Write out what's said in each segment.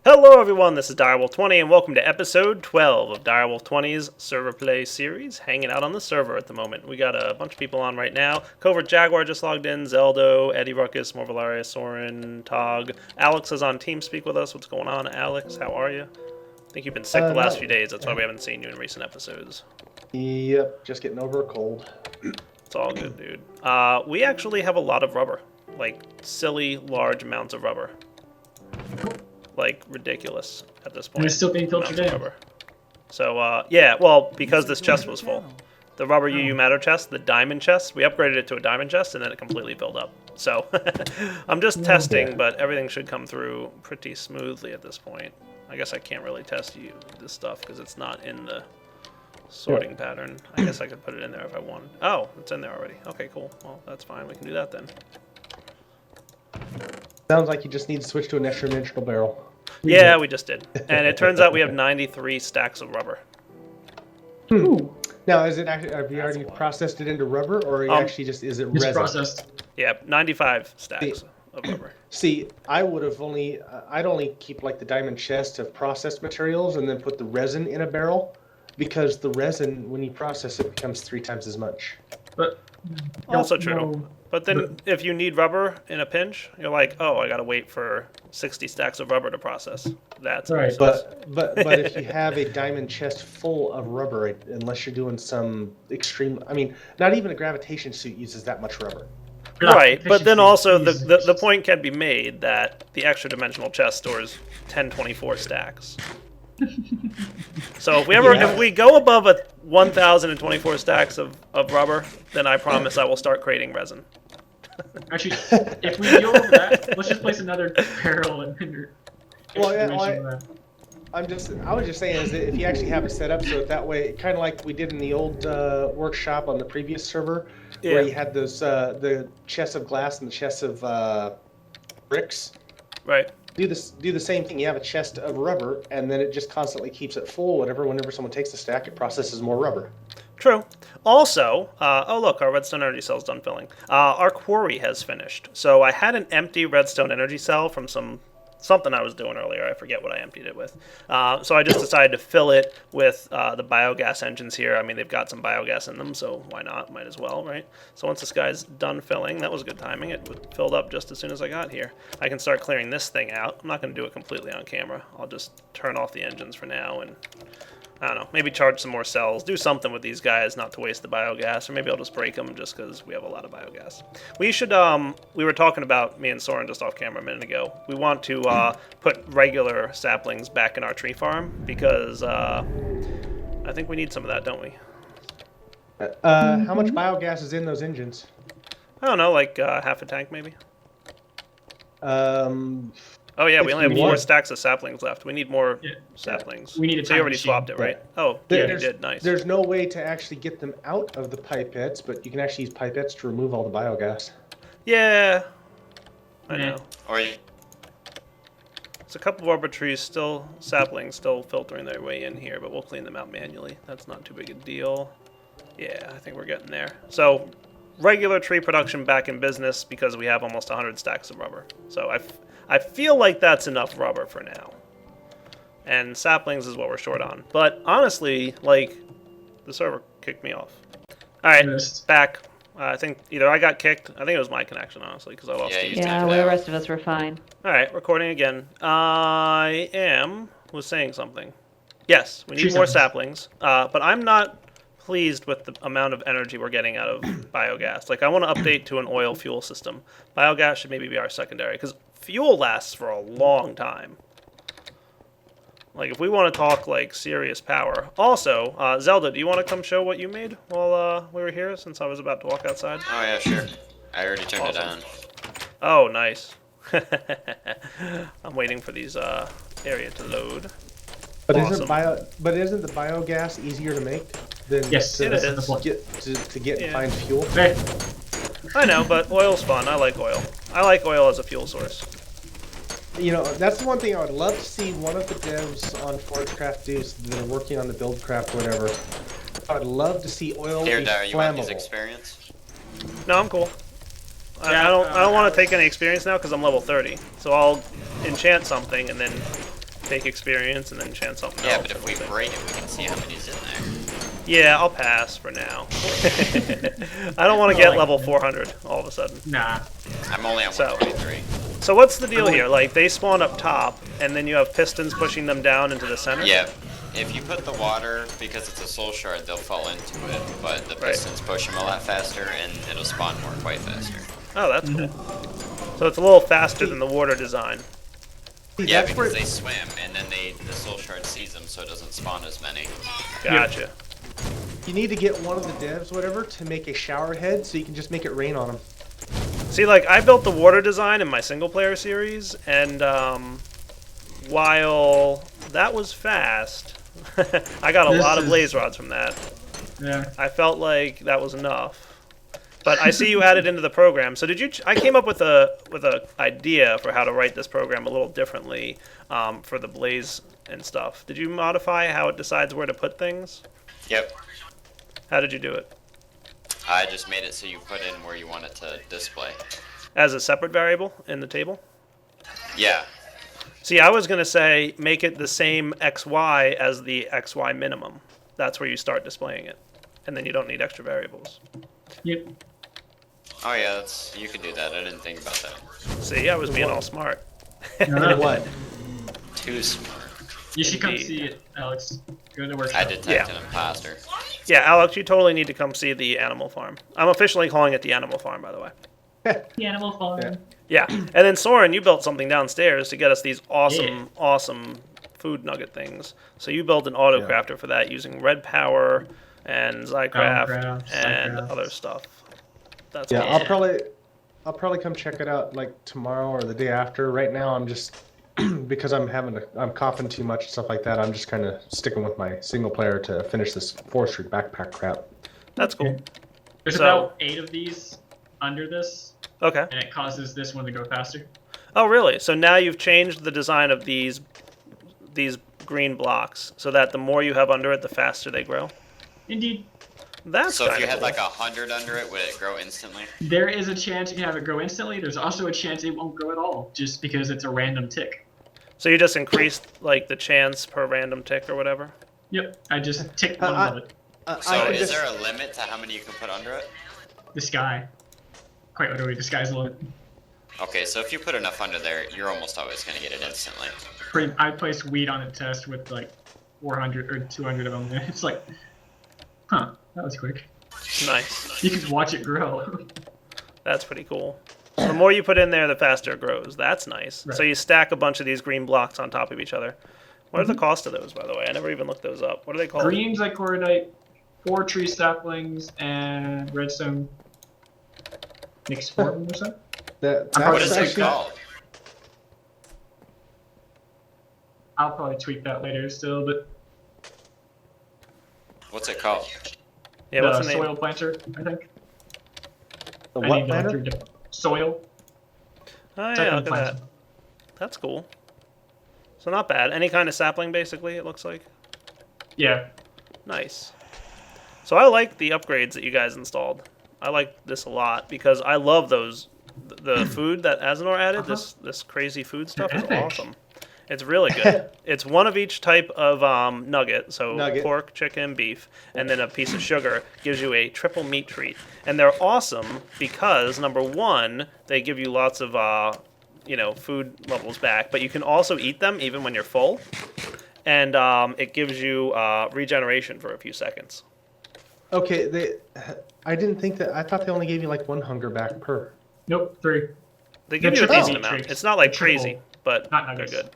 Hello everyone, this is Direwolf20 and welcome to episode 12 of Direwolf20's server play series, hanging out on the server at the moment. We got a bunch of people on right now. Covert Jaguar just logged in, Zeldo, Eddie Ruckus, Morvalaria, Soren, Tog. Alex is on TeamSpeak with us. What's going on, Alex? How are you? I think you've been sick the last few days, that's why we haven't seen you in recent episodes. Yep, just getting over a cold. It's all good, dude. We actually have a lot of rubber. Like, silly, large amounts of rubber. Like, ridiculous at this point. And it's still being filtered in. So, yeah, well, because this chest was full. The rubber UU matter chest, the diamond chest, we upgraded it to a diamond chest, and then it completely filled up. So, I'm just testing, but everything should come through pretty smoothly at this point. I guess I can't really test this stuff because it's not in the sorting pattern. I guess I could put it in there if I wanted. Oh, it's in there already. Okay, cool. Well, that's fine. We can do that then. Sounds like you just need to switch to an extra dimensional barrel. Yeah, we just did. And it turns out we have 93 stacks of rubber. Now, is it actually, have you already processed it into rubber, or actually just is it resin? It's processed. Yeah, 95 stacks of rubber. See, I'd only keep like the diamond chest of processed materials and then put the resin in a barrel, because the resin, when you process it, becomes 3 times as much. But Also true. But then if you need rubber in a pinch, you're like, oh, I gotta wait for 60 stacks of rubber to process. That's right. useless. But if you have a diamond chest full of rubber, unless you're doing some extreme, I mean, not even a gravitation suit uses that much rubber. Right, but then also the point can be made that the extra dimensional chest stores 1024 stacks. So if we go above 1,024 stacks of rubber, then I promise I will start creating resin. Actually, if we go over that, let's just place another barrel in your. Well, yeah, I was just saying is that if you actually have it set up so that way, kind of like we did in the old workshop on the previous server, where you had those the chests of glass and the chests of bricks. Right. Do the same thing. You have a chest of rubber, and then it just constantly keeps it full. Whenever someone takes a stack, it processes more rubber. True. Also, oh look, our redstone energy cell's done filling. Our quarry has finished. So I had an empty redstone energy cell from something I was doing earlier. I forget what I emptied it with. So I just decided to fill it with the biogas engines here. I mean, they've got some biogas in them, so why not? Might as well, right? So once this guy's done filling, that was good timing. It filled up just as soon as I got here. I can start clearing this thing out. I'm not going to do it completely on camera. I'll just turn off the engines for now and I don't know, maybe charge some more cells, do something with these guys not to waste the biogas, or maybe I'll just break them just because we have a lot of biogas. We should, we were talking about, me and Soren just off camera a minute ago, we want to put regular saplings back in our tree farm because I think we need some of that, don't we? How much biogas is in those engines? I don't know, like half a tank maybe? Oh yeah, we only have 4 stacks of saplings left. We need more saplings. We need a So you already swapped it, right? Oh, yeah, you did. Nice. There's no way to actually get them out of the pipettes, but you can actually use pipettes to remove all the biogas. Yeah, I know. Or There's a couple of rubber trees saplings still filtering their way in here, but we'll clean them out manually. That's not too big a deal. Yeah, I think we're getting there. So, regular tree production back in business because we have almost 100 stacks of rubber. So I feel like that's enough rubber for now. And saplings is what we're short on. But honestly, like, the server kicked me off. Alright, back. I think either I got kicked. I think it was my connection, honestly, because I lost Steve's. Yeah, well, the rest of us were fine. Alright, recording again. I was saying something. Yes, we need more saplings. But I'm not pleased with the amount of energy we're getting out of biogas. Like, I want to update to an oil fuel system. Biogas should maybe be our secondary, because fuel lasts for a long time. Like, if we want to talk, like, serious power. Also, Zelda, do you want to come show what you made while we were here, since I was about to walk outside? Oh, yeah, sure. I already turned it on. Oh, nice. I'm waiting for these area to load. But isn't the biogas easier to make than it is. to get and find fuel? I know, but oil's fun. I like oil. I like oil as a fuel source. You know, that's the one thing I would love to see one of the devs on ForgeCraft do that are working on the BuildCraft, whatever. I would love to see oil be flammable. You want his experience? No, I'm cool. I don't want to take any experience now because I'm level 30. So I'll enchant something and then take experience and then enchant something Yeah, else. but if we break it, we can see how many's in there. Yeah, I'll pass for now. I don't want to get level 400 all of a sudden. Nah. I'm only at So- 123. So what's the deal here? Like, they spawn up top, and then you have pistons pushing them down into the center? Yeah. If you put the water, because it's a soul shard, they'll fall into it, but the pistons push them a lot faster, and it'll spawn more quite faster. Oh, that's cool. So it's a little faster than the water design. Yeah, That's where because they swim, and then the soul shard sees them, so it doesn't spawn as many. Gotcha. you need to get one of the devs, whatever, to make a shower head so you can just make it rain on them. See, like, I built the water design in my single-player series, and while that was fast, I got a lot of blaze rods from that. Yeah. I felt like that was enough. But I see you added into the program. So did you? I came up with a idea for how to write this program a little differently for the blaze and stuff. Did you modify how it decides where to put things? Yep. How did you do it? I just made it so you put in where you want it to display. As a separate variable in the table? Yeah. See, I was going to say make it the same XY as the XY minimum. That's where you start displaying it. And then you don't need extra variables. Yep. Oh yeah, you could do that. I didn't think about that. See, I was being all smart. No. What? Too smart. You should come Indeed. see it, Alex. Go to the workshop. I detect an imposter. Yeah, Alex, you totally need to come see the animal farm. I'm officially calling it the animal farm, by the way. The animal farm. Yeah. Yeah, and then Soren, you built something downstairs to get us these awesome, Yeah. awesome food nugget things. So you built an auto crafter for that using red power and Zycraft Zycraft, and Zycraft. other stuff. That's Yeah, awesome. I'll probably come check it out like tomorrow or the day after. Right now, I'm just because I'm coughing too much and stuff like that. I'm just kind of sticking with my single player to finish this forestry backpack crap. That's cool. There's So- about 8 of these under this, Okay. and it causes this one to go faster. Oh, really? So now you've changed the design of these green blocks so that the more you have under it, the faster they grow. Indeed. That's So if kinda you had cool. like 100 under it, would it grow instantly? There is a chance you can have it grow instantly. There's also a chance it won't grow at all, just because it's a random tick. So you just increased like the chance per random tick or whatever. Yep, I just ticked one of it. So I could is just, there a limit to how many you can put under it? The sky. Quite literally, the sky's the limit. Okay, so if you put enough under there, you're almost always going to get it instantly. I placed wheat on a test with like 400 or 200 of them, and it's like, huh, that was quick. Nice. You can watch it grow. That's pretty cool. So the more you put in there, the faster it grows. That's nice. Right. So you stack a bunch of these green blocks on top of each other. What are the cost of those, by the way? I never even looked those up. What are they called? Green zycorodite, 4 tree saplings, and redstone mixed form or something. that, What that's is it actually, called? I'll probably tweak that later still, but What's it called? Yeah, what's the the name? soil planter, I think. the I what need to look planter? through different- Soil. Oh, Type yeah, of look at plant. that. That's cool. So not bad. Any kind of sapling, basically, it looks like. Yeah. Nice. So I like the upgrades that you guys installed. I like this a lot because I love those. The food that Asinor added, this crazy food stuff is Epic. awesome. It's really good. It's one of each type of nugget, so Nugget. pork, chicken, beef, and then a piece of sugar gives you a triple meat treat. And they're awesome because number one, they give you lots of food levels back, but you can also eat them even when you're full, and it gives you regeneration for a few seconds. Okay, I didn't think that. I thought they only gave you like one hunger back per. Nope, 3. They give The you a triple decent meat amount. treats. It's not like The triple- crazy, but not they're nuggets. good.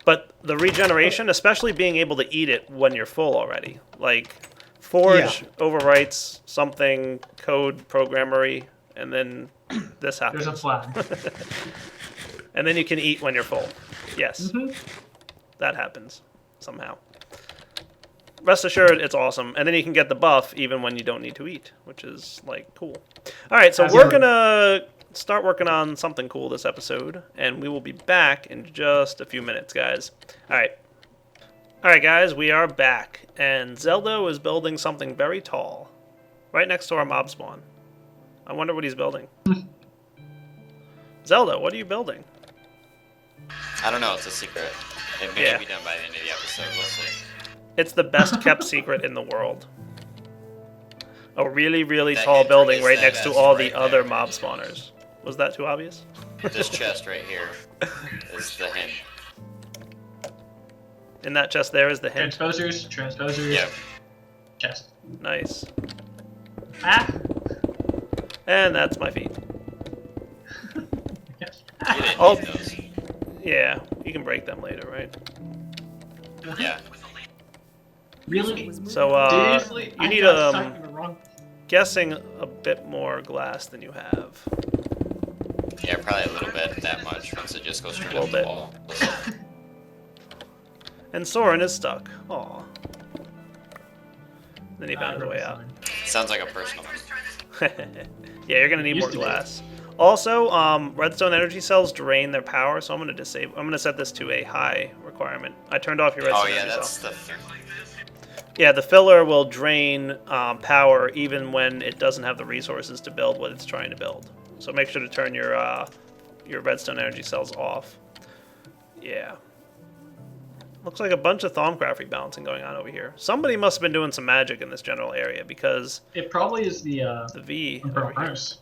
But the regeneration, especially being able to eat it when you're full already, like Forge overwrites something code programmery, and then this happens. There's a flag. And then you can eat when you're full. Yes, Mhm. that happens somehow. Rest assured, it's awesome. And then you can get the buff even when you don't need to eat, which is like cool. All right, so As we're a- gonna start working on something cool this episode, and we will be back in just a few minutes, guys. All right, guys, we are back, and Zeldo is building something very tall, right next to our mob spawn. I wonder what he's building. Zeldo, what are you building? I don't know, it's a secret. It may Yeah. be done by the end of the episode. We'll see. It's the best kept secret in the world. A really, really That tall hint building is right that next to vest all right the other there. mob spawners. Was that too obvious? This chest right here is the hint. In that chest there is the hint. Transposers. Yep. Chest. Nice. Ah. And that's my feet. You didn't Oh. need those. Yeah, you can break them later, right? Yeah. Really? So, Seriously? you I need, got stuck in the wrong. guessing a bit more glass than you have. Yeah, probably a little bit, that much, once it just goes straight A up the little wall. And Soren is stuck. Aw. Then he found his way out. Sounds like a personal one. Yeah, you're gonna need more Used to be. glass. Also, redstone energy cells drain their power, so I'm gonna set this to a high requirement. I turned off your Oh redstone yeah, energy that's cell. the Yeah, the filler will drain power even when it doesn't have the resources to build what it's trying to build. So make sure to turn your redstone energy cells off. Yeah. Looks like a bunch of Thaumcraft rebalancing going on over here. Somebody must have been doing some magic in this general area because It probably is the V over Imperial here. Furnace.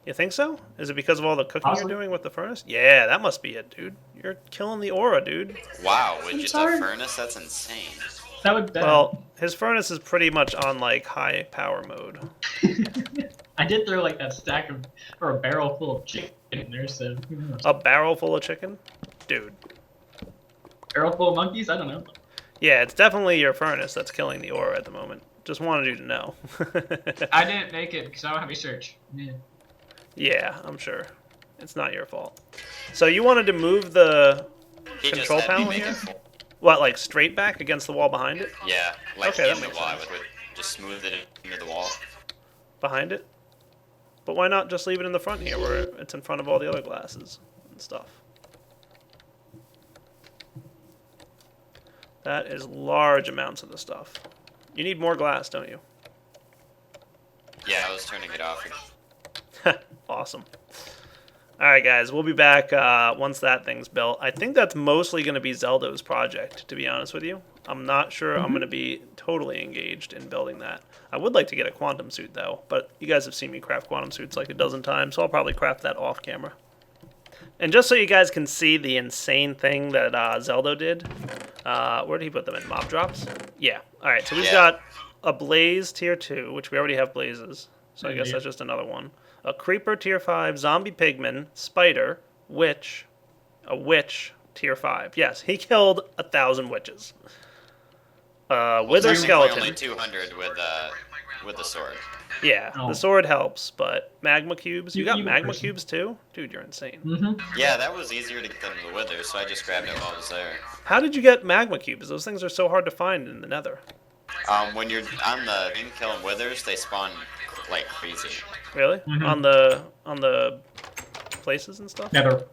You think so? Is it because of all the cooking Possibly. you're doing with the furnace? Yeah, that must be it, dude. You're killing the aura, dude. wow, with just a sorry. furnace? That's insane. That would bet. Well, his furnace is pretty much on like high power mode. I did throw like that stack of or a barrel full of chicken in there, so who knows? A barrel full of chicken? Dude. Barrel full of monkeys? I don't know. Yeah, it's definitely your furnace that's killing the aura at the moment. Just wanted you to know. I didn't make it because I don't have research. Yeah. Yeah, I'm sure. It's not your fault. So you wanted to move the He control just had me panel make here? it full. What, like straight back against the wall behind it? Yeah, like Okay, that in the makes wall. sense. I would just smooth it into the wall. Behind it? But why not just leave it in the front here where it's in front of all the other glasses and stuff? That is large amounts of the stuff. You need more glass, don't you? Yeah, I was turning it off. Awesome. Alright guys, we'll be back once that thing's built. I think that's mostly going to be Zeldo's project, to be honest with you. I'm not sure I'm going to be totally engaged in building that. I would like to get a quantum suit though, but you guys have seen me craft quantum suits like a dozen times, so I'll probably craft that off camera. And just so you guys can see the insane thing that Zeldo did, where did he put them in? Mob drops? Yeah. Alright, so we've Yeah. got a Blaze tier 2, which we already have Blazes, so I guess Yeah. that's just another one. A Creeper tier 5, Zombie Pigman, Spider, Witch, a Witch tier 5. Yes, he killed 1,000 witches. Wither Technically Skeleton. Only 200 with the sword. Yeah, Oh. the sword helps, but magma cubes. You got You magma person. cubes too? Dude, you're insane. Mm-hmm. Yeah, that was easier to get than the wither, so I just grabbed it while I was there. How did you get magma cubes? Those things are so hard to find in the nether. When you're on the thing killing withers, they spawn like crazy. Really? Mhm. On the places and stuff? Never.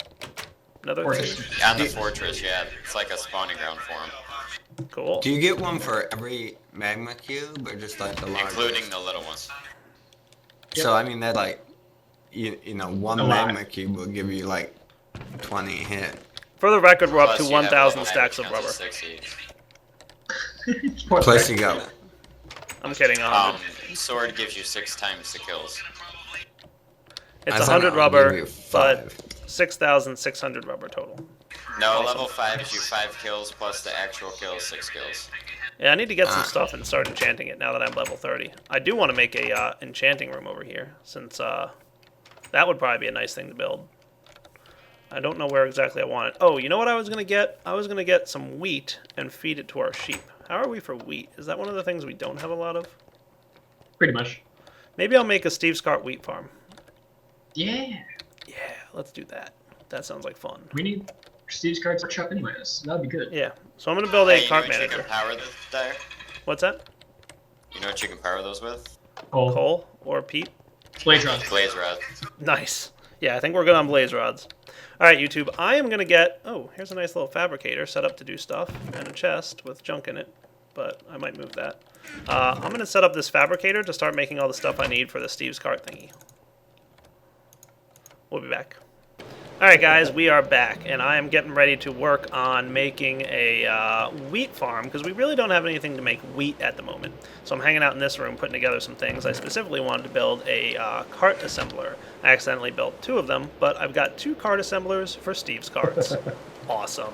Nether Fortress. things? On the fortress, yeah, it's like a spawning ground for them, Cool. Do you get one for every magma cube or just like the large? including the little ones. So I mean that like, you know, one A lot. magma cube will give you like 20 hit. For the record, we're up Plus, to you have 1,000 level stacks of five, which rubber. counts as 6 each. Plus you got I'm kidding, 100. Sword gives you 6 times the kills. It's I thought 100 I'll give rubber, you but 5. 6,600 rubber total. No, Awesome. level 5 is you 5 kills plus the actual kills, 6 kills. Yeah, I need to get some stuff and start enchanting it now that I'm level 30. I do want to make a enchanting room over here, since that would probably be a nice thing to build. I don't know where exactly I want it. Oh, you know what I was going to get? I was going to get some wheat and feed it to our sheep. How are we for wheat? Is that one of the things we don't have a lot of? Pretty much. Maybe I'll make a Steve Scott wheat farm. Yeah. Yeah, let's do that. That sounds like fun. We need Steve's card workshop anyways. That'd be good. Yeah, so I'm going to build a Hey, you know cart what you manager. can power there? What's that? You know what you can power those with? Cool. Coal or peat? Blaze rod. Blaze rod. Nice. Yeah, I think we're good on blaze rods. Alright, YouTube, I am going to get... Oh, here's a nice little fabricator set up to do stuff, and a chest with junk in it, but I might move that. I'm going to set up this fabricator to start making all the stuff I need for the Steve's Cart thingy. We'll be back. Alright guys, we are back, and I am getting ready to work on making a wheat farm, because we really don't have anything to make wheat at the moment. So I'm hanging out in this room putting together some things. I specifically wanted to build a cart assembler. I accidentally built 2 of them, but I've got 2 cart assemblers for Steve's carts. Awesome.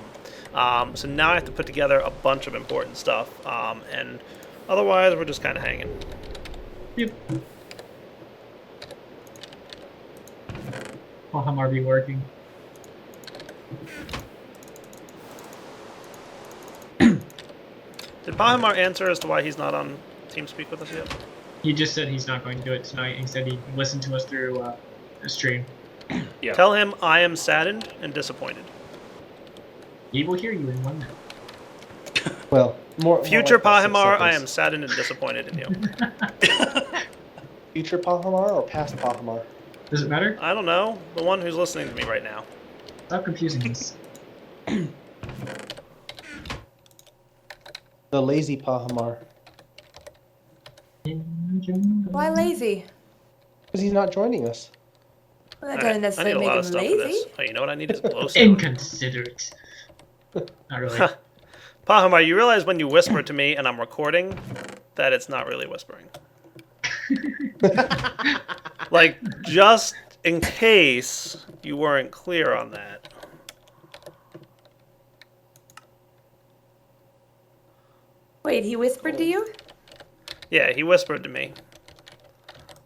So now I have to put together a bunch of important stuff, and otherwise we're just kind of hanging. Yep. Oh, how are we working? Did Bahamar answer as to why he's not on TeamSpeak with us yet? He just said he's not going to do it tonight. He said he listened to us through the stream. Yeah. Tell him I am saddened and disappointed. He will hear you in 1 minute. Well, more Future like 6 Pahamar, I seconds. am saddened and disappointed in you. Future Pahamar or past Pahamar? Does it matter? I don't know. The one who's listening to me right now. Stop confusing us. The lazy Pahamar. Why lazy? Because he's not joining us. Well, that Alright, doesn't I need a necessarily lot make of him stuff for lazy. this. Oh, you know what I need is glowstone. Inconsiderate. Not really. Pahamar, you realize when you whisper to me and I'm recording that it's not really whispering. Like, just in case you weren't clear on that. Wait, he whispered to you? Yeah, he whispered to me.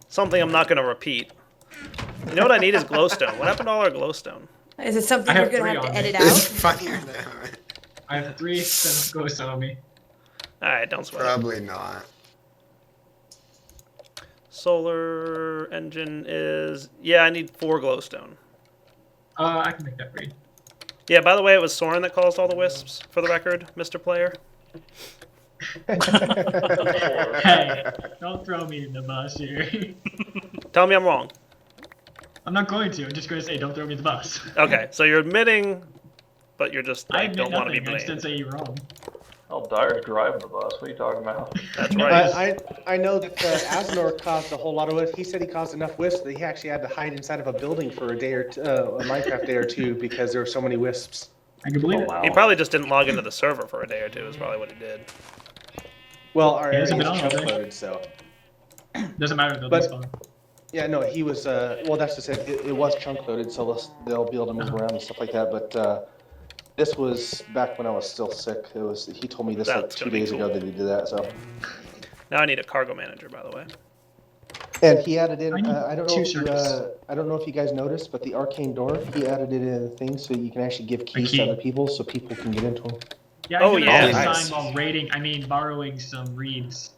Something I'm not going to repeat. You know what I need is glowstone. What happened to all our glowstone? Is it something I you're have gonna 3 have to on edit me. It's out? funnier than I have 3 ghosts on me. Alright, don't sweat it. probably not. Solar engine is... Yeah, I need 4 glowstone. I can make that for you. Yeah, by the way, it was Soren that caused all the wisps, for the record, Mr. Player. Hey, don't throw me in the bus here. Tell me I'm wrong. I'm not going to. I'm just going to say, don't throw me in the bus. Okay, so you're admitting, but you're just I like, admit don't want to be nothing. I just blamed. didn't say you're wrong. Oh, Dyer's driving the bus. What are you talking about? That's right. I know that Asnor caused a whole lot of wisps. He said he caused enough wisps that he actually had to hide inside of a building for a day or a Minecraft day or 2 because there were so many wisps. I can believe Oh, it. wow. He probably just didn't log into the server for a day or 2 is probably what he did. Well, our He area hasn't is been on all chunk day. loaded, so. Doesn't matter though. But- That's fine. Yeah, no, he was, well, that's just it. It was chunk loaded, so they'll be able to move around and stuff like that. But this was back when I was still sick. He told me this like That's 2 gonna be days ago cool. that he did that, so. Now I need a cargo manager, by the way. And he added in, I need I don't know 2 if you, circuits. I don't know if you guys noticed, but the arcane door, he added it in the thing so you can actually give keys key. to other people so people can get into them. Yeah, Oh, I'm gonna yeah. assign Nice. while borrowing some reeds.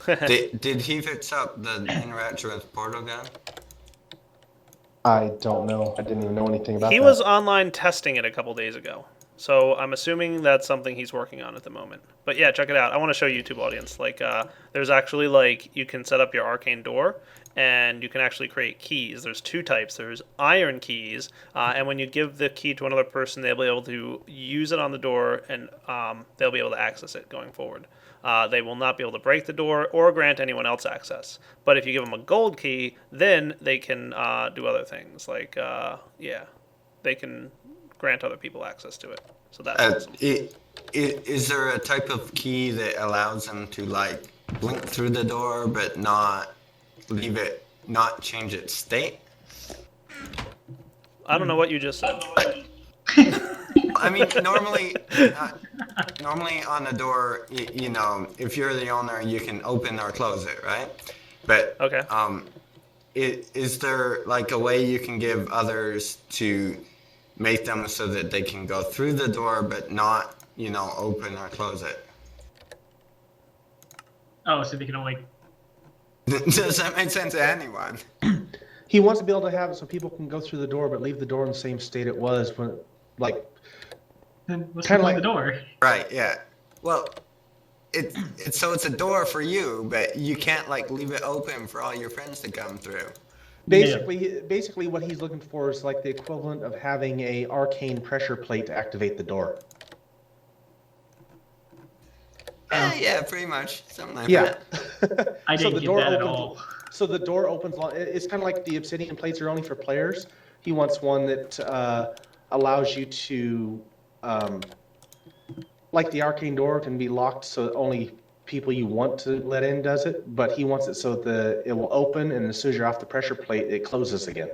Did he fix up the interaction with portal gun? I don't know. I didn't even know anything about He that. was online testing it a couple days ago. So I'm assuming that's something he's working on at the moment. But yeah, check it out. I want to show YouTube audience. Like, there's actually like you can set up your arcane door, and you can actually create keys. There's 2 types. There's iron keys, and when you give the key to another person, they'll be able to use it on the door, and they'll be able to access it going forward. They will not be able to break the door or grant anyone else access. But if you give them a gold key, then they can do other things. Like, yeah, they can grant other people access to it. So that's awesome. Is there a type of key that allows them to like blink through the door but not leave it, not change its state? I don't know what you just said. I mean, normally on the door, you know, if you're the owner, you can open or close it, right? But Okay. is there like a way you can give others to make them so that they can go through the door but not, you know, open or close it? Oh, so they can only. Does that make sense to anyone? He wants to be able to have it so people can go through the door but leave the door in the same state it was when, like, Then let's Kinda open like- the door. Right, yeah. Well, it's a door for you, but you can't like leave it open for all your friends to come through. basically what he's looking for is like the equivalent of having a arcane pressure plate to activate the door. Yeah, pretty much. Something like Yeah. that. I So didn't the get door that at opens- all. So the door opens. It's kind of like the obsidian plates are only for players. He wants one that allows you to, like the arcane door can be locked so only people you want to let in does it, but he wants it so that it will open, and as soon as you're off the pressure plate, it closes again.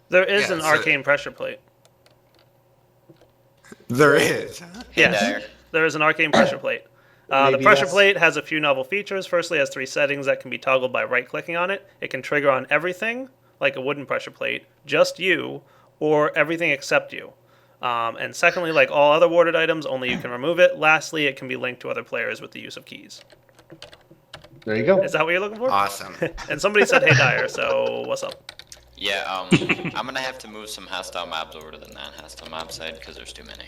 There is Yeah, an so- arcane pressure plate. There is. Huh? Yes, There. there is an arcane pressure plate. The Maybe pressure that's- plate has a few novel features. Firstly, it has 3 settings that can be toggled by right-clicking on it. It can trigger on everything, like a wooden pressure plate, just you, or everything except you. And secondly, like all other warded items, only you can remove it. Lastly, it can be linked to other players with the use of keys. There you go. Is that what you're looking for? Awesome. And somebody said, "Hey, Dyer." So what's up? Yeah, I'm gonna have to move some hostile mobs over to the non-hostile mob side because there's too many.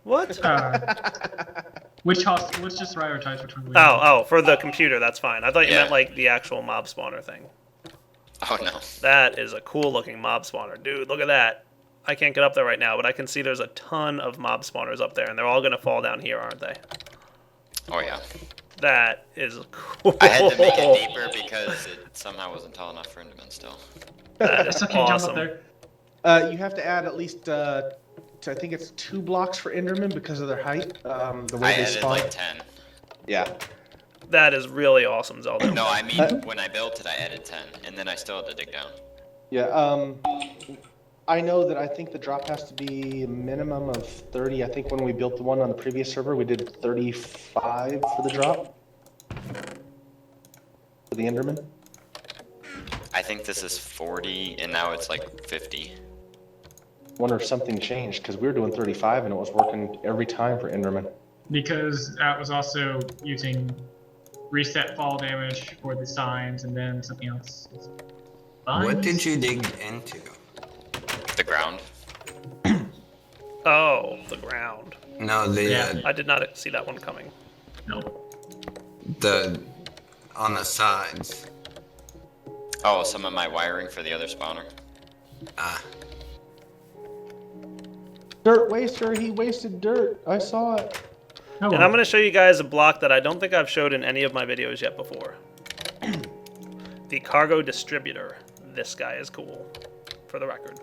What? Which host? Let's just prioritize which one. Oh, for the computer, that's fine. I thought you Yeah. meant like the actual mob spawner thing. Oh no. That is a cool looking mob spawner. Dude, look at that. I can't get up there right now, but I can see there's a ton of mob spawners up there, and they're all going to fall down here, aren't they? Oh yeah. That is cool. I had to make it deeper because it somehow wasn't tall enough for Enderman still. That is It's okay, jump up awesome. there. You have to add at least, I think it's 2 blocks for Enderman because of their height, the I way they added spawn. like 10. Yeah. That is really awesome, Zelda. No, I mean when I built it, I added 10, and then I still had to dig down. Yeah, I know that I think the drop has to be a minimum of 30. I think when we built the one on the previous server, we did 35 for the drop. For the Enderman. I think this is 40, and now it's like 50. Wonder if something changed, because we were doing 35 and it was working every time for Enderman. Because that was also using reset fall damage for the signs and then something else. What did you dig into? The ground. Oh, the ground. No, the Yeah. I did not see that one coming. the on the sides. Oh, some of my wiring for the other spawner. Ah, Dirt waster, he wasted dirt. I saw it. Oh, And I'm going to show you guys a block that I don't think I've showed in any of my videos yet before. The cargo distributor. This guy is cool, for the record.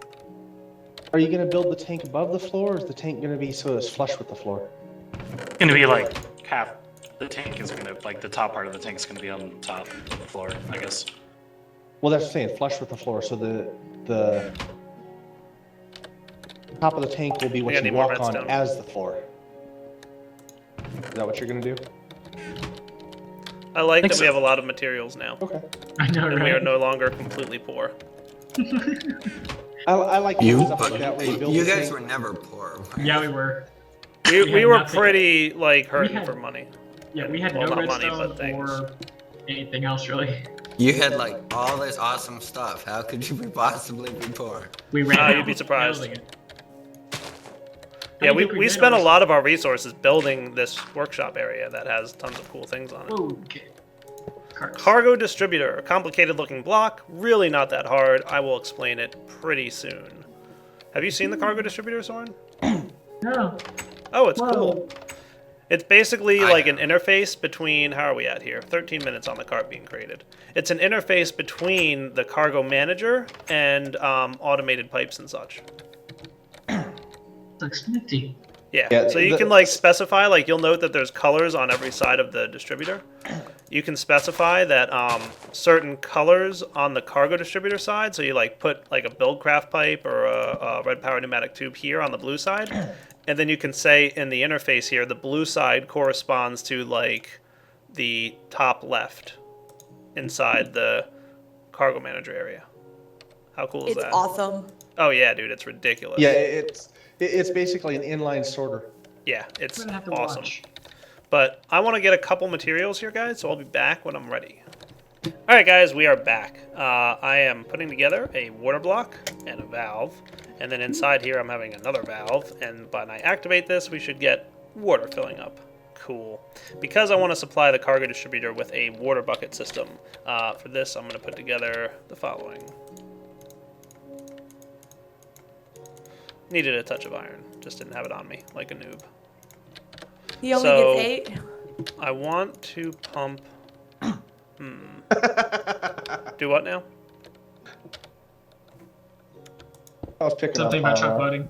Are you going to build the tank above the floor, or is the tank going to be so it's flush with the floor? It's gonna be like half. The tank is gonna, like the top part of the tank is gonna be on top of the floor, I guess. Well, that's what I'm saying, flush with the floor, so the top of the tank will be what I need you more walk on redstone. as the floor. Is that what you're going to do? I like Think that we so. have a lot of materials now, Okay. I know, and we are right? no longer completely poor. I like you, stuff like that where you build you the guys tank. were never poor. Yeah, we were. We had were nothing. pretty like hurting had- for money. Yeah, we had Well, no not money, redstone but things. or anything else really. You had like all this awesome stuff. How could you possibly be poor? We ran out you'd be surprised. building it. Yeah, I we think we did spent a always- lot of our resources building this workshop area that has tons of cool things on it. Whoa, okay. Carts. Cargo distributor, a complicated looking block, really not that hard. I will explain it pretty soon. Have you seen the cargo distributor, Soren? No. Oh, it's Whoa. cool. It's basically I like an know. interface between, how are we at here? 13 minutes on the cart being created. It's an interface between the cargo manager and automated pipes and such. Looks nifty. Yeah, so you the- can like specify, like you'll note that there's colors on every side of the distributor. You can specify that certain colors on the cargo distributor side, so you like put like a Buildcraft pipe or a red power pneumatic tube here on the blue side, and then you can say in the interface here, the blue side corresponds to like the top left inside the cargo manager area. How cool is It's that? awesome. Oh yeah, dude, it's ridiculous. Yeah, it's basically an inline sorter. Yeah, it's We're gonna have to awesome. watch. But I want to get a couple materials here, guys, so I'll be back when I'm ready. Alright, guys, we are back. I am putting together a water block and a valve, and then inside here I'm having another valve, and when I activate this, we should get water filling up. Cool. Because I want to supply the cargo distributor with a water bucket system, for this I'm going to put together the following. Needed a touch of iron, just didn't have it on me, like a noob. He only So- gets 8. I want to pump. Do what now? I was picking Something on about truck Palomar.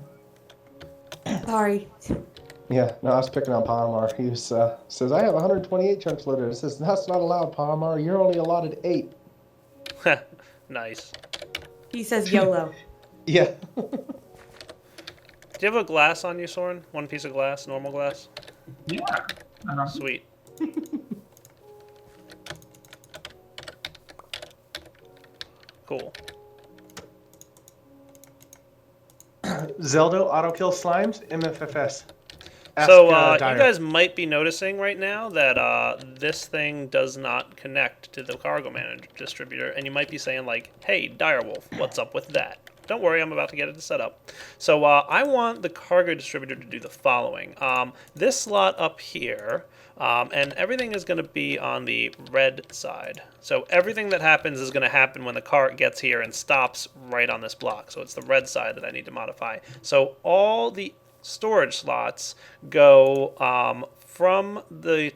loading. Sorry. Yeah, no, I was picking on Palomar. He was, says, I have 128 chunks loaded. It says, that's not allowed, Palomar. You're only allotted 8. Nice. He says YOLO. Yeah. Do you have a glass on you, Soren? One piece of glass, normal glass? Yeah. I don't. Sweet. Cool. Zeldo, auto kill slimes, MFFS. Ask, So you Dyer. guys might be noticing right now that this thing does not connect to the cargo manager distributor, and you might be saying like, "Hey, Direwolf, what's up with that?" Don't worry, I'm about to get it set up. So I want the cargo distributor to do the following. This slot up here, and everything is going to be on the red side. So everything that happens is going to happen when the cart gets here and stops right on this block. So it's the red side that I need to modify. So all the storage slots go from the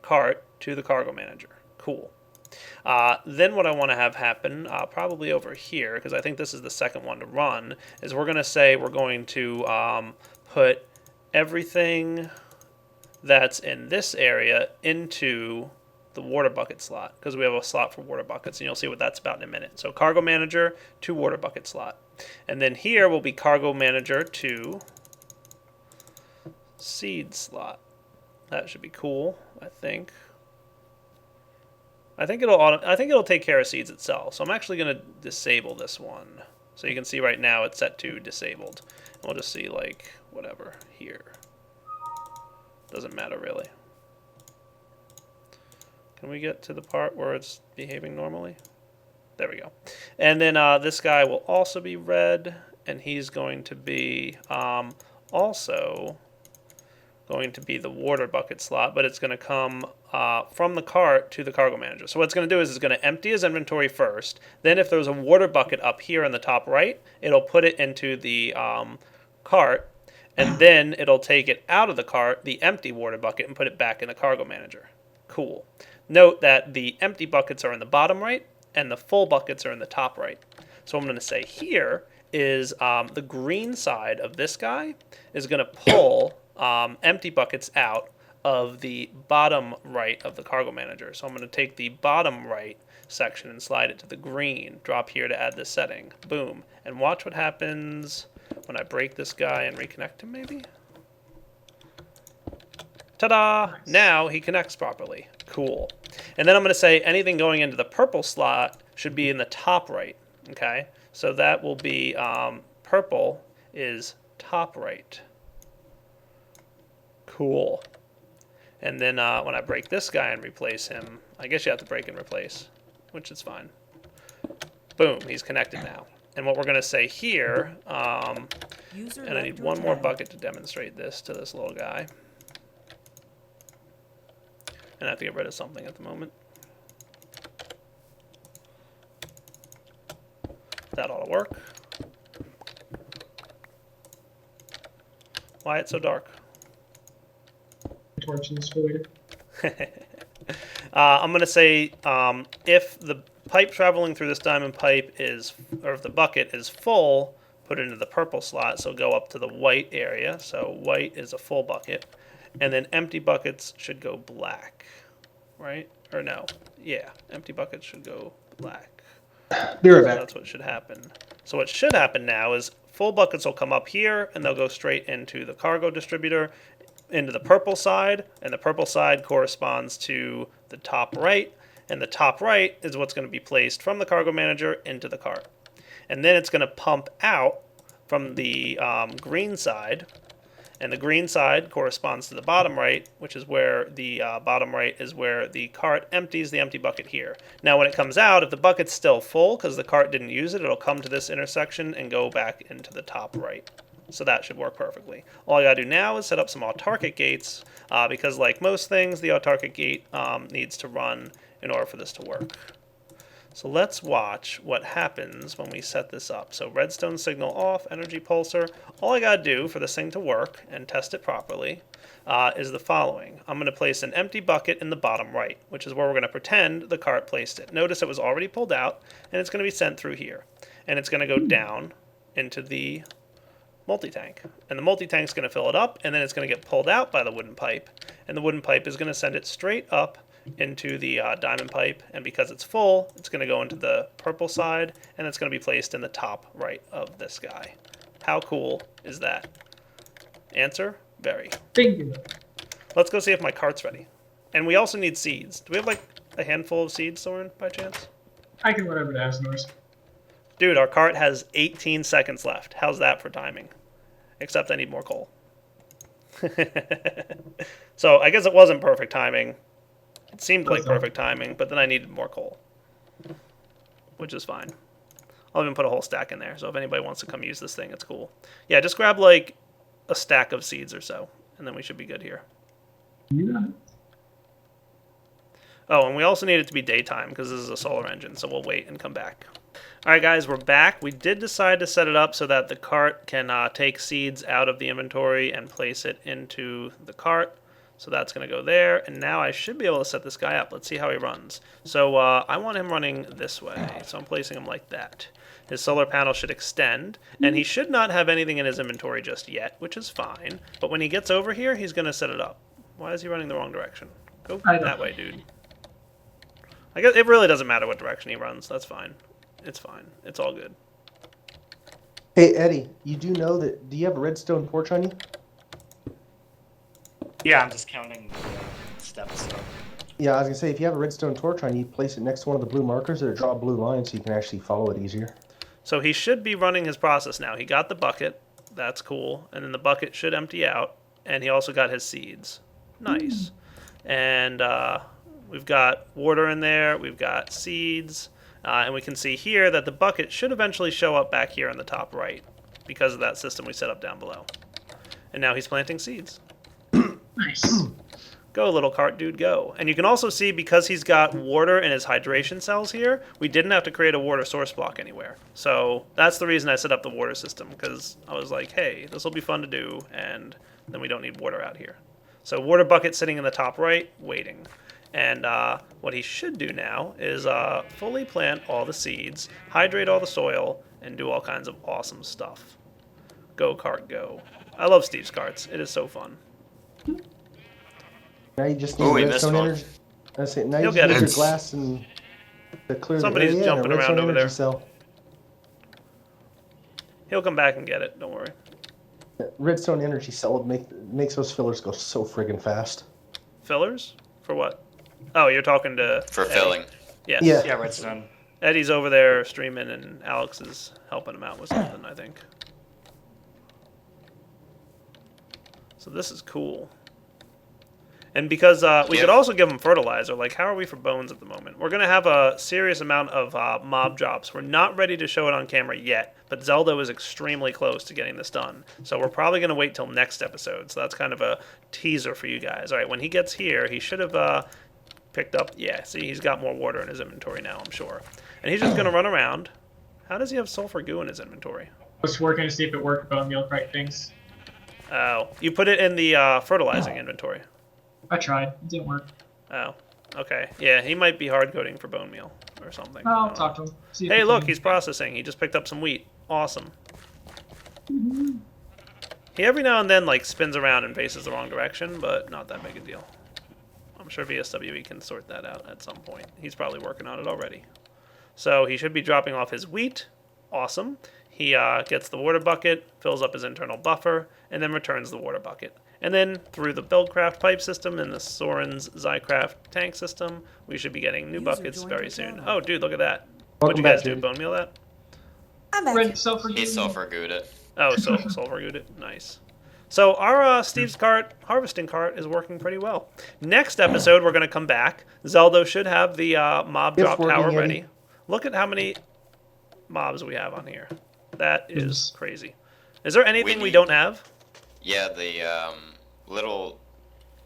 cart to the cargo manager. Cool. Then what I want to have happen, probably over here, because I think this is the second one to run, is we're going to say we're going to put everything that's in this area into the water bucket slot, because we have a slot for water buckets, and you'll see what that's about in a minute. So cargo manager to water bucket slot. And then here will be cargo manager to seed slot. That should be cool, I think. I think it'll take care of seeds itself. So I'm actually going to disable this one. So you can see right now it's set to disabled. And we'll just see like whatever here. Doesn't matter really. Can we get to the part where it's behaving normally? There we go. And then this guy will also be red, and he's going to be also going to be the water bucket slot, but it's going to come from the cart to the cargo manager. So what it's going to do is it's going to empty his inventory first. Then if there's a water bucket up here in the top right, it'll put it into the cart, and then it'll take it out of the cart, the empty water bucket, and put it back in the cargo manager. Cool. Note that the empty buckets are in the bottom right, and the full buckets are in the top right. So what I'm going to say here is the green side of this guy is going to pull empty buckets out of the bottom right of the cargo manager. So I'm going to take the bottom right section and slide it to the green. Drop here to add this setting. Boom. And watch what happens when I break this guy and reconnect him maybe. Ta-da! Nice. Now he connects properly. Cool. And then I'm going to say anything going into the purple slot should be in the top right. Okay? So that will be purple is top right. Cool. And then when I break this guy and replace him, I guess you have to break and replace, which is fine. Boom, he's connected now. And what we're going to say here, and I need one more bucket to demonstrate this to this little guy. And I have to get rid of something at the moment. That ought to work. Why it's so dark? Torch this for later. I'm going to say if the pipe traveling through this diamond pipe is, or if the bucket is full, put it into the purple slot. So go up to the white area. So white is a full bucket. And then empty buckets should go black. Right? Or no. Yeah. Empty buckets should go black. Be right back. So that's what should happen. So what should happen now is full buckets will come up here and they'll go straight into the cargo distributor, into the purple side, and the purple side corresponds to the top right, and the top right is what's going to be placed from the cargo manager into the cart. And then it's going to pump out from the green side, and the green side corresponds to the bottom right, which is where the bottom right is where the cart empties the empty bucket here. Now when it comes out, if the bucket's still full because the cart didn't use it, it'll come to this intersection and go back into the top right. So that should work perfectly. All I gotta do now is set up some autarkic gates, because like most things, the autarkic gate needs to run in order for this to work. So let's watch what happens when we set this up. So redstone signal off, energy pulsar. All I gotta do for this thing to work and test it properly is the following. I'm gonna place an empty bucket in the bottom right, which is where we're gonna pretend the cart placed it. Notice it was already pulled out, and it's gonna be sent through here. And it's gonna go down into the multi-tank. And the multi-tank's going to fill it up, and then it's going to get pulled out by the wooden pipe. And the wooden pipe is going to send it straight up into the diamond pipe. And because it's full, it's going to go into the purple side, and it's going to be placed in the top right of this guy. How cool is that? Answer, very. Bingo. Let's go see if my cart's ready. And we also need seeds. Do we have like a handful of seeds, Soren, by chance? I can run over to Asnor's. Dude, our cart has 18 seconds left. How's that for timing? Except I need more coal. So I guess it wasn't perfect timing. It seemed like perfect timing, but then I needed more coal. Which is fine. I'll even put a whole stack in there, so if anybody wants to come use this thing, it's cool. Yeah, just grab like a stack of seeds or so, and then we should be good here. Yeah. Oh, and we also need it to be daytime because this is a solar engine, so we'll wait and come back. Alright guys, we're back. We did decide to set it up so that the cart can take seeds out of the inventory and place it into the cart. So that's going to go there, and now I should be able to set this guy up. Let's see how he runs. So I want him running this way, so I'm placing him like that. His solar panel should extend, and he should not have anything in his inventory just yet, which is fine. But when he gets over here, he's going to set it up. Why is he running the wrong direction? Go that way, dude. I guess it really doesn't matter what direction he runs. That's fine. It's fine. It's all good. Hey, Eddie, you do know that, do you have a redstone torch on you? Yeah, I'm just counting the steps. So. Yeah, I was going to say, if you have a redstone torch on you, place it next to one of the blue markers that draw a blue line so you can actually follow it easier. So he should be running his process now. He got the bucket. That's cool. And then the bucket should empty out. And he also got his seeds. Nice. And we've got water in there. We've got seeds. And we can see here that the bucket should eventually show up back here in the top right because of that system we set up down below. And now he's planting seeds. Nice. Go, little cart dude, go. And you can also see because he's got water in his hydration cells here, we didn't have to create a water source block anywhere. So that's the reason I set up the water system, because I was like, hey, this will be fun to do, and then we don't need water out here. So water bucket sitting in the top right, waiting. And what he should do now is fully plant all the seeds, hydrate all the soil, and do all kinds of awesome stuff. Go, cart, go. I love Steve's carts. It is so fun. Now you just need redstone energy. That's it. Now you just need your glass and to clear Somebody's the area. jumping around over there. Cell. He'll come back and get it. Don't worry. Redstone energy cell makes those fillers go so friggin' fast. Fillers? For what? Oh, you're talking to For Eddie. filling. Yes. Yeah. Yeah, redstone. Eddie's over there streaming, and Alex is helping him out with something, I think. So this is cool. And because we could also give them fertilizer, like how are we for bones at the moment? We're going to have a serious amount of mob drops. We're not ready to show it on camera yet, but Zeldo is extremely close to getting this done. So we're probably going to wait till next episode. So that's kind of a teaser for you guys. All right, when he gets here, he should have picked up, yeah, see, he's got more water in his inventory now, I'm sure. And he's just going to run around. How does he have sulfur goo in his inventory? I was working to see if it worked about meal right things. Oh, you put it in the fertilizing inventory. I tried. It didn't work. Oh, okay. Yeah, he might be hard coding for bone meal or something. I'll talk to him. See if Hey, he look, can- he's processing. He just picked up some wheat. Awesome. He every now and then like spins around and faces the wrong direction, but not that big a deal. I'm sure VSWE can sort that out at some point. He's probably working on it already. So he should be dropping off his wheat. Awesome. He gets the water bucket, fills up his internal buffer, and then returns the water bucket. And then through the Buildcraft pipe system and the Soren's Zycraft tank system, we should be getting new buckets very soon. Oh, dude, look at that. What'd you guys do? Bone meal that? I'm back. Red sulfur. He sulfur gooed it. Oh, so sulfur good. Nice. So our Steve's cart, harvesting cart, is working pretty well. Next episode, we're going to come back. Zeldo should have the mob It's drop working, tower Eddie. ready. Look at how many mobs we have on here. That is crazy. Is there anything we don't have? Yeah, the little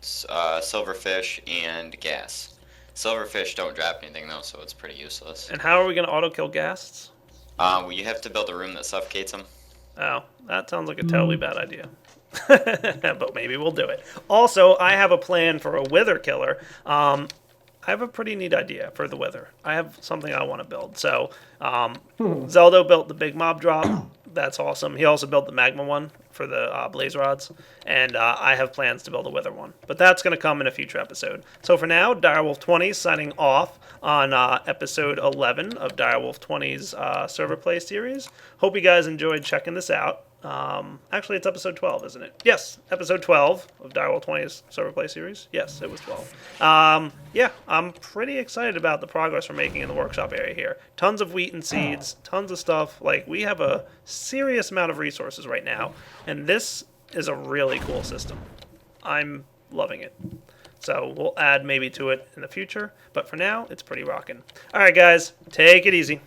silverfish and gas. Silverfish don't drop anything though, so it's pretty useless. And how are we going to auto-kill ghasts? Well, you have to build a room that suffocates them. Oh, that sounds like a totally bad idea. But maybe we'll do it. Also, I have a plan for a wither killer. I have a pretty neat idea for the wither. I have something I want to build. So, Zeldo built the big mob drop. That's awesome. He also built the magma one for the blaze rods, and I have plans to build a wither one. But that's going to come in a future episode. So for now, Direwolf 20 signing off on episode 11 of Direwolf 20's server play series. Hope you guys enjoyed checking this out. Actually, it's episode 12, isn't it? Yes, episode 12 of Direwolf 20's server play series. Yes, it was 12. Yeah, I'm pretty excited about the progress we're making in the workshop area here. Tons of wheat and seeds, tons of stuff. Like, we have a serious amount of resources right now, and this is a really cool system. I'm loving it. So we'll add maybe to it in the future, but for now, it's pretty rocking. All right, guys, take it easy.